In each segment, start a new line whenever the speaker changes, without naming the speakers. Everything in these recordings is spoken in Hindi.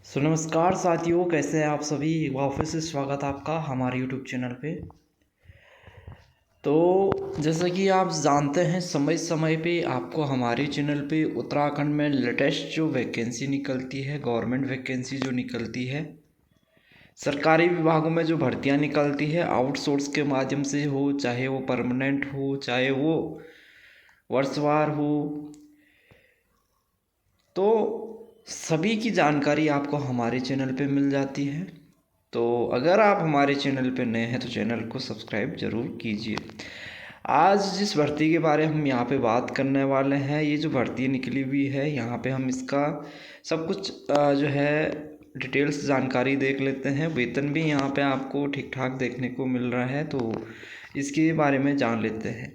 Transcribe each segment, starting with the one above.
नमस्कार साथियों, कैसे हैं आप सभी। एक बार फिर से स्वागत है आपका हमारे यूट्यूब चैनल पे। तो जैसा कि आप जानते हैं, समय समय पे आपको हमारे चैनल पे उत्तराखंड में लेटेस्ट जो वैकेंसी निकलती है, गवर्नमेंट वैकेंसी जो निकलती है, सरकारी विभागों में जो भर्तियां निकलती है, आउटसोर्स के माध्यम से हो, चाहे वो परमानेंट हो, चाहे वो वर्षवार हो, तो सभी की जानकारी आपको हमारे चैनल पे मिल जाती है। तो अगर आप हमारे चैनल पे नए हैं तो चैनल को सब्सक्राइब ज़रूर कीजिए। आज जिस भर्ती के बारे में हम यहाँ पे बात करने वाले हैं, ये जो भर्ती निकली हुई है, यहाँ पे हम इसका सब कुछ जो है डिटेल्स जानकारी देख लेते हैं। वेतन भी यहाँ पे आपको ठीक ठाक देखने को मिल रहा है, तो इसके बारे में जान लेते हैं।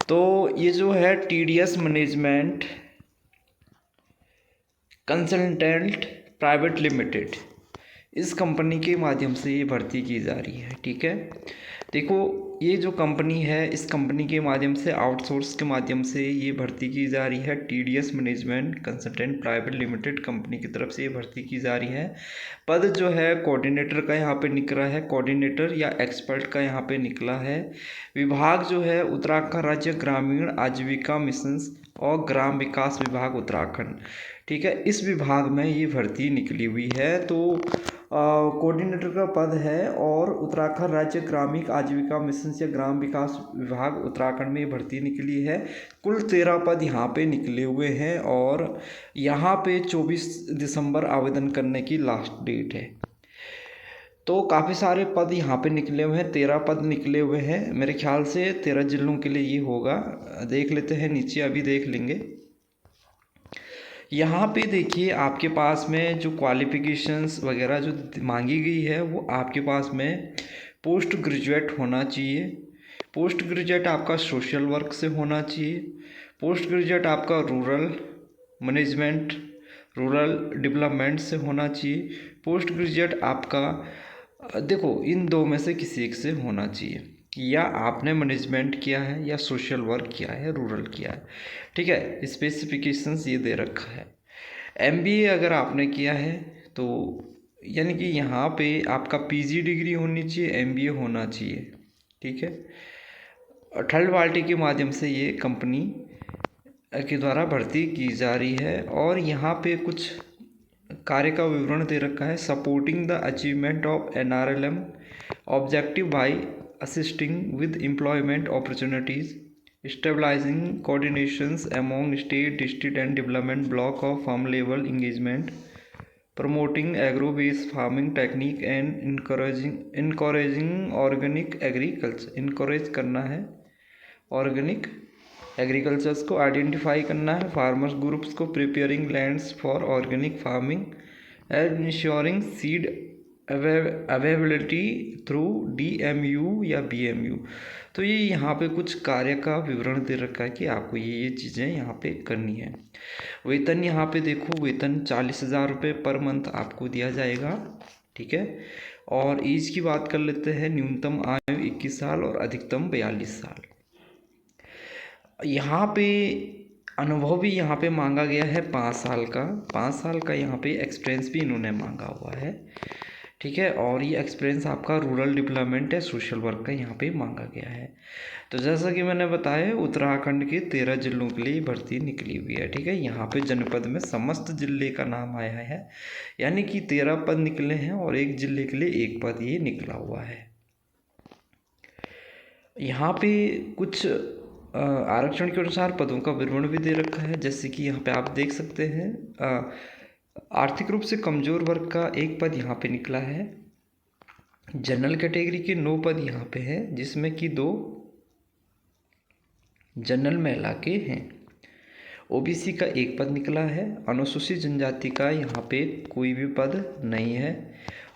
तो ये जो है TDS management consultant private limited, इस कंपनी के माध्यम से ये भर्ती की जा रही है। ठीक है, देखो ये जो कंपनी है, इस कंपनी के माध्यम से आउटसोर्स के माध्यम से ये भर्ती की जा रही है। TDS management consultant private limited company की तरफ से ये भर्ती की जा रही है। पद जो है कोऑर्डिनेटर का यहाँ पे निकला है, कोऑर्डिनेटर या एक्सपर्ट का यहाँ पे निकला है। विभाग जो है उत्तराखंड राज्य ग्रामीण आजीविका मिशन और ग्राम विकास विभाग उत्तराखंड। ठीक है, इस विभाग में ये भर्ती निकली हुई है। तो कोऑर्डिनेटर का पद है और उत्तराखंड राज्य ग्रामीण आजीविका मिशन या ग्राम विकास विभाग उत्तराखंड में ये भर्ती निकली है। कुल 13 पद यहाँ पे निकले हुए हैं और यहाँ पे 24 दिसंबर आवेदन करने की लास्ट डेट है। तो काफ़ी सारे पद यहाँ पे निकले हुए हैं, 13 पद निकले हुए हैं। मेरे ख्याल से 13 जिलों के लिए ये होगा। देख लेते हैं नीचे, अभी देख लेंगे। यहाँ पे देखिए आपके पास में जो क्वालिफ़िकेशंस वगैरह जो मांगी गई है, वो आपके पास में पोस्ट ग्रेजुएट होना चाहिए। पोस्ट ग्रेजुएट आपका सोशल वर्क से होना चाहिए। पोस्ट ग्रेजुएट आपका रूरल मैनेजमेंट, रूरल डेवलपमेंट से होना चाहिए। पोस्ट ग्रेजुएट आपका देखो इन दो में से किसी एक से होना चाहिए, या आपने मैनेजमेंट किया है या सोशल वर्क किया है, रूरल किया है। ठीक है, स्पेसिफिकेशंस ये दे रखा है। MBA अगर आपने किया है तो यानी कि यहाँ पे आपका PG डिग्री होनी चाहिए, MBA होना चाहिए। ठीक है, थर्ड पार्टी के माध्यम से ये कंपनी के द्वारा भर्ती की जा रही है। और यहाँ पे कुछ कार्य का विवरण दे रखा है। Supporting the achievement of NRLM objective by assisting with employment opportunities, stabilizing coordinations among state, district and development block of farm level engagement, promoting agro-based farming technique and encouraging organic agriculture। encourage करना है ऑर्गेनिक एग्रीकल्चर्स को, आइडेंटिफाई करना है फार्मर्स ग्रुप्स को, preparing lands for organic farming and ensuring seed availability through DMU या BMU। तो ये यहाँ पे कुछ कार्य का विवरण दे रखा है कि आपको ये चीज़ें यहाँ पे करनी है। वेतन यहाँ पे देखो, वेतन 40,000 रुपये पर मंथ आपको दिया जाएगा। ठीक है, और एज की बात कर लेते हैं। न्यूनतम आयु 21 साल और अधिकतम 42 साल। यहाँ पे अनुभव भी यहाँ पे मांगा गया है 5 साल का। 5 साल का यहाँ पे एक्सपीरियंस भी इन्होंने मांगा हुआ है। ठीक है, और ये एक्सपीरियंस आपका रूरल डेवलपमेंट है, सोशल वर्क का यहाँ पे मांगा गया है। तो जैसा कि मैंने बताया, उत्तराखंड के 13 जिलों के लिए भर्ती निकली हुई है। ठीक है, यहाँ पे जनपद में समस्त जिले का नाम आया है, यानी कि 13 पद निकले हैं और एक जिले के लिए एक पद ये निकला हुआ है। यहाँ पे कुछ आरक्षण के अनुसार पदों का विवरण भी दे रखा है। जैसे कि यहाँ पे आप देख सकते हैं, आर्थिक रूप से कमजोर वर्ग का एक पद यहाँ पे निकला है। जनरल कैटेगरी के 9 पद यहाँ पे हैं, जिसमें कि 2 जनरल महिला के हैं। OBC का एक पद निकला है। अनुसूचित जनजाति का यहाँ पे कोई भी पद नहीं है।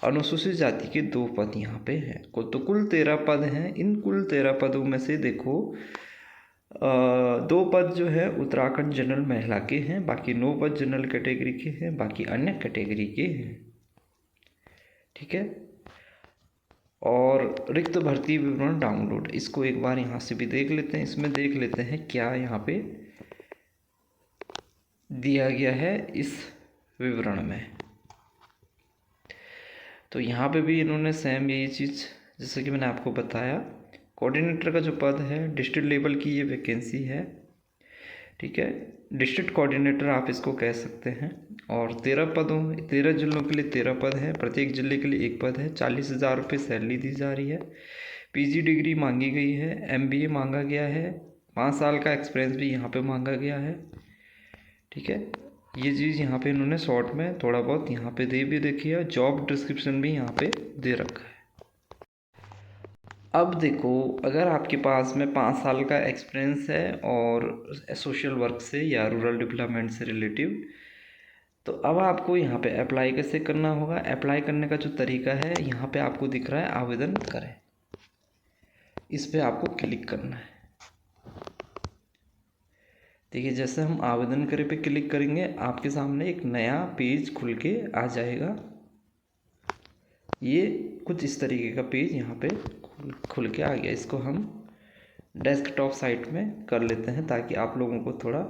अनुसूचित जाति के 2 पद यहाँ पे हैं। तो कुल 13 पद हैं। इन कुल 13 पदों में से देखो 2 पद जो है उत्तराखंड जनरल महिला के हैं, बाकी 9 पद जनरल कैटेगरी के हैं, बाकी अन्य कैटेगरी के हैं। ठीक है, और रिक्त भर्ती विवरण डाउनलोड, इसको एक बार यहाँ से भी देख लेते हैं। इसमें देख लेते हैं क्या यहाँ पे दिया गया है इस विवरण में। तो यहाँ पे भी इन्होंने सेम यही चीज़ जैसे कि मैंने आपको बताया, कोऑर्डिनेटर का जो पद है डिस्ट्रिक्ट लेवल की ये वैकेंसी है, ठीक है, डिस्ट्रिक्ट कोऑर्डिनेटर आप इसको कह सकते हैं। और 13 जिलों के लिए 13 पद है, प्रत्येक जिले के लिए एक पद है। 40,000 रुपये सैलरी दी जा रही है। पीजी डिग्री मांगी गई है, एमबीए मांगा गया है, 5 साल का एक्सपीरियंस भी यहाँ पे मांगा गया है, ठीक है। ये चीज़ यहाँ पे इन्होंने शॉर्ट में थोड़ा बहुत यहाँ पे दे भी देखी है, जॉब डिस्क्रिप्शन भी यहाँ पे दे रखा है। अब देखो, अगर आपके पास में 5 साल का एक्सपीरियंस है और सोशल वर्क से या रूरल डेवलपमेंट से रिलेटिव, तो अब आपको यहाँ पे अप्लाई कैसे करना होगा। अप्लाई करने का जो तरीका है यहाँ पे आपको दिख रहा है आवेदन करें, इस पे आपको क्लिक करना है। देखिए, जैसे हम आवेदन करें पे क्लिक करेंगे आपके सामने एक नया पेज खुल के आ जाएगा। ये कुछ इस तरीके का पेज यहाँ पे खुल के आ गया। इसको हम डेस्कटॉप साइट में कर लेते हैं ताकि आप लोगों को थोड़ा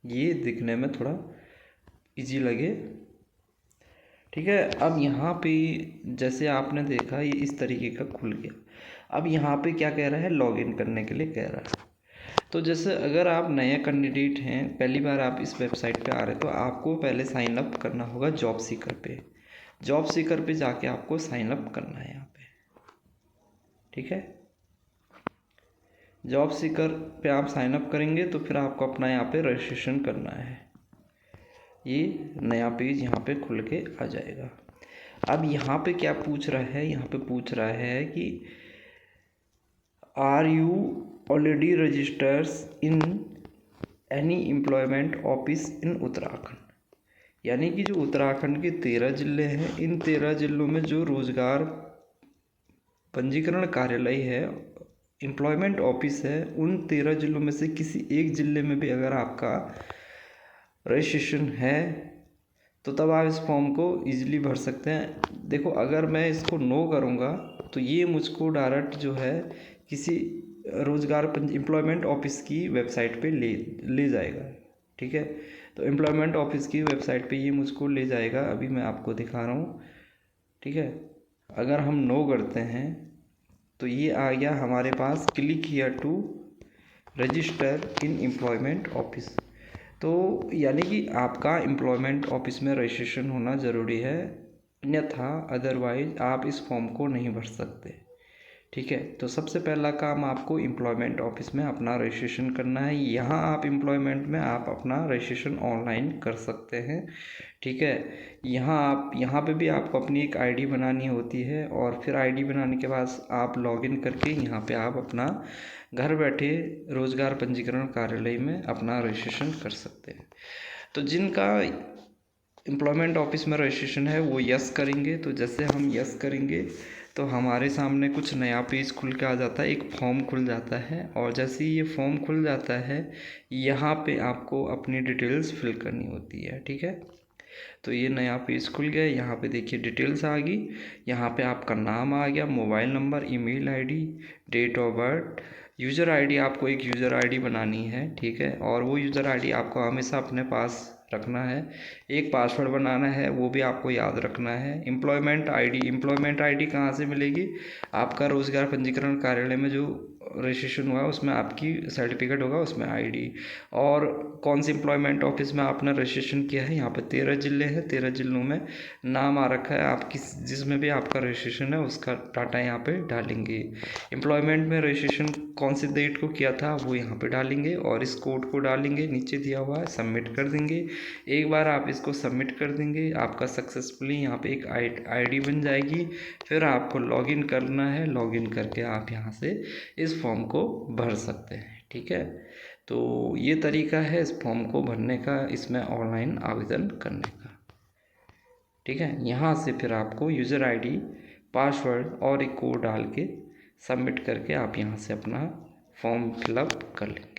ये दिखने में थोड़ा इजी लगे, ठीक है। अब यहाँ पे जैसे आपने देखा ये इस तरीके का खुल गया। अब यहाँ पे क्या कह रहा है, लॉगिन करने के लिए कह रहा है। तो जैसे अगर आप नए कैंडिडेट हैं, पहली बार आप इस वेबसाइट पे आ रहे हैं, तो आपको पहले साइन अप करना होगा जॉब सीकर पे। जॉब सीकर पे जाके आपको साइन अप करना है यहाँ पे, ठीक है। जॉब सीकर पे आप साइन अप करेंगे तो फिर आपको अपना यहाँ पे रजिस्ट्रेशन करना है। ये नया पेज यहाँ पे खुल के आ जाएगा। अब यहाँ पे क्या पूछ रहा है, यहाँ पे पूछ रहा है कि are you already registers in any employment office in Uttarakhand. यानी कि जो उत्तराखंड के 13 जिले हैं, इन 13 जिलों में जो रोजगार पंजीकरण कार्यालय है, एम्प्लॉयमेंट ऑफिस है, उन 13 जिलों में से किसी एक जिले में भी अगर आपका रजिस्ट्रेशन है तो तब आप इस फॉर्म को इजीली भर सकते हैं। देखो, अगर मैं इसको नो करूँगा तो ये मुझको डायरेक्ट जो है किसी रोज़गार एम्प्लॉयमेंट ऑफिस की वेबसाइट पे ले जाएगा, ठीक है। तो एम्प्लॉयमेंट ऑफिस की वेबसाइट पे ये मुझको ले जाएगा। अभी मैं आपको दिखा रहा हूँ, ठीक है। अगर हम नो करते हैं तो ये आ गया हमारे पास, click here to register in employment office. तो यानी कि आपका एम्प्लॉयमेंट ऑफिस में रजिस्ट्रेशन होना ज़रूरी है, अन्यथा अदरवाइज आप इस फॉर्म को नहीं भर सकते, ठीक है। तो सबसे पहला काम आपको एम्प्लॉयमेंट ऑफिस में अपना रजिस्ट्रेशन करना है। यहाँ आप एम्प्लॉयमेंट में आप अपना रजिस्ट्रेशन ऑनलाइन कर सकते हैं, ठीक है। यहाँ पे भी आपको अपनी एक आईडी बनानी होती है और फिर आईडी बनाने के बाद आप लॉगिन करके यहाँ पे आप अपना घर बैठे रोज़गार पंजीकरण कार्यालय में अपना रजिस्ट्रेशन कर सकते हैं। तो जिनका एम्प्लॉयमेंट ऑफिस में रजिस्ट्रेशन है वो यस करेंगे। तो जैसे हम यस करेंगे तो हमारे सामने कुछ नया पेज खुल के आ जाता है, एक फॉर्म खुल जाता है। और जैसे ही ये फॉर्म खुल जाता है, यहाँ पे आपको अपनी डिटेल्स फिल करनी होती है, ठीक है। तो ये नया पेज खुल गया, यहाँ पे देखिए डिटेल्स आ गई। यहाँ पे आपका नाम आ गया, mobile number, email ID, date of birth, user ID. आपको एक यूज़र आईडी बनानी है, ठीक है। और वो यूज़र आईडी आपको हमेशा अपने पास रखना है। एक पासवर्ड बनाना है, वो भी आपको याद रखना है। एम्प्लॉयमेंट आईडी कहाँ से मिलेगी, आपका रोज़गार पंजीकरण कार्यालय में जो रजिस्ट्रेशन हुआ है उसमें आपकी सर्टिफिकेट होगा, उसमें आईडी। और कौन सी एम्प्लॉयमेंट ऑफिस में आपने रजिस्ट्रेशन किया है, यहाँ पे 13 जिले हैं, 13 जिलों में नाम आ रखा है। आप जिसमें भी आपका रजिस्ट्रेशन है उसका डाटा यहाँ पे डालेंगे। एम्प्लॉयमेंट में रजिस्ट्रेशन कौन सी डेट को किया था वो यहाँ पे डालेंगे और इस कोड को डालेंगे, नीचे दिया हुआ है, सबमिट कर देंगे। एक बार आप इसको सबमिट कर देंगे, आपका सक्सेसफुली यहाँ पे एक आईडी बन जाएगी। फिर आपको लॉगिन करना है, लॉगिन करके आप यहाँ से इस फॉर्म को भर सकते हैं, ठीक है। तो ये तरीका है इस फॉर्म को भरने का, इसमें ऑनलाइन आवेदन करने का, ठीक है। यहाँ से फिर आपको यूज़र आईडी, पासवर्ड और एक कोड डाल के सबमिट करके आप यहाँ से अपना फॉर्म फिलअप कर लेंगे।